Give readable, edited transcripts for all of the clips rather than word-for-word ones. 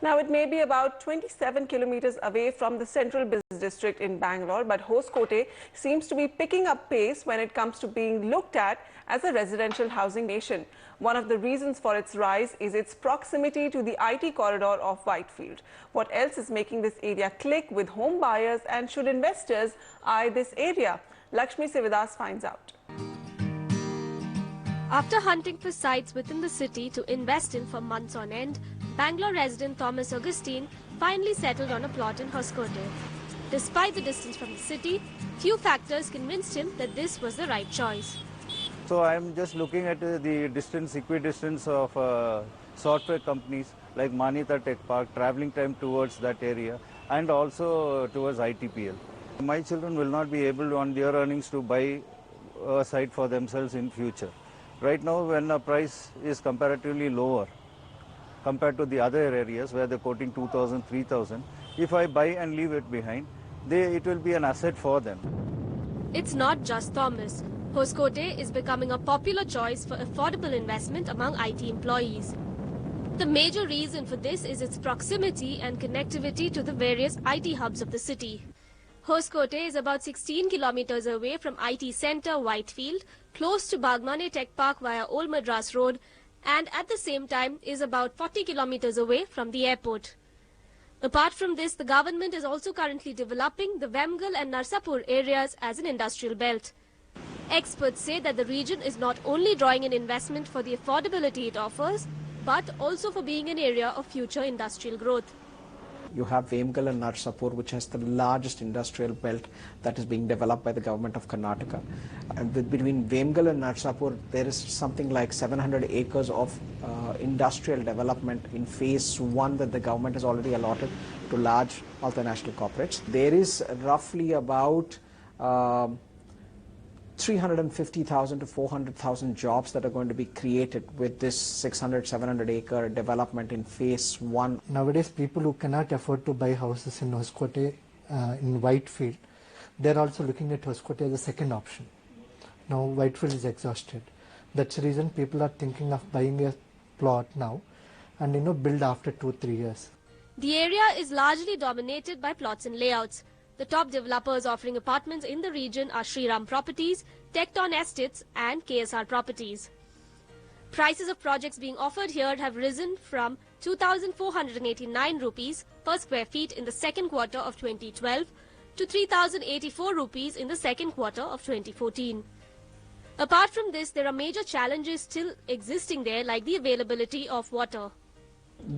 Now, it may be about 27 kilometers away from the central business district in Bangalore, but Hoskote seems to be picking up pace when it comes to being looked at as a residential housing nation. One of the reasons for its rise is its proximity to the IT corridor of Whitefield. What else is making this area click with home buyers, and should investors eye this area? Lakshmi Sivadas finds out. After hunting for sites within the city to invest in for months on end, Bangalore resident Thomas Augustine finally settled on a plot in Hoskote. Despite the distance from the city, few factors convinced him that this was the right choice. So I am just looking at the distance, equidistance of software companies like Manita Tech Park, traveling time towards that area, and also towards ITPL. My children will not be able on their earnings to buy a site for themselves in future. Right now, when the price is comparatively lower compared to the other areas where they're quoting 2,000, 3,000, if I buy and leave it behind, it will be an asset for them. It's not just Thomas. Hoskote is becoming a popular choice for affordable investment among IT employees. The major reason for this is its proximity and connectivity to the various IT hubs of the city. Hoskote is about 16 kilometers away from IT Centre, Whitefield, close to Bagmane Tech Park via Old Madras Road, and at the same time is about 40 kilometers away from the airport. Apart from this, the government is also currently developing the Vemgal and Narsapur areas as an industrial belt. Experts say that the region is not only drawing in investment for the affordability it offers, but also for being an area of future industrial growth. You have Vemgal and Narsapur, which has the largest industrial belt that is being developed by the government of Karnataka. And between Vemgal and Narsapur, there is something like 700 acres of industrial development in phase 1 that the government has already allotted to large multinational corporates. There is roughly about 350,000 to 400,000 jobs that are going to be created with this 600-700 acre development in phase 1. Nowadays, people who cannot afford to buy houses in Hoskote, in Whitefield, they're also looking at Hoskote as a second option. Now Whitefield is exhausted. That's the reason people are thinking of buying a plot now and build after 2-3 years. The area is largely dominated by plots and layouts. The top developers offering apartments in the region are Shriram Properties, Tecton Estates and KSR Properties. Prices of projects being offered here have risen from 2,489 rupees per square feet in the second quarter of 2012 to 3,084 rupees in the second quarter of 2014. Apart from this, there are major challenges still existing there, like the availability of water.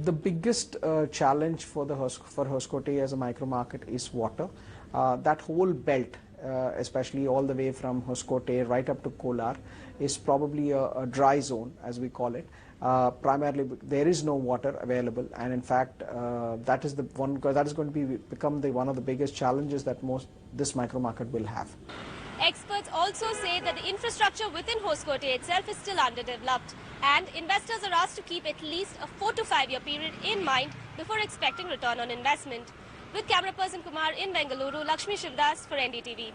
The biggest challenge for Hoskote as a micro market is water. That whole belt, especially all the way from Hoskote right up to Kolar, is probably a dry zone, as we call it. Primarily, there is no water available, and in fact, that is going to become one of the biggest challenges that this micro market will have. Experts also say that the infrastructure within Hoskote itself is still underdeveloped, and investors are asked to keep at least a 4 to 5 year period in mind before expecting return on investment. With camera person Kumar in Bengaluru, Lakshmi Shivdas for NDTV.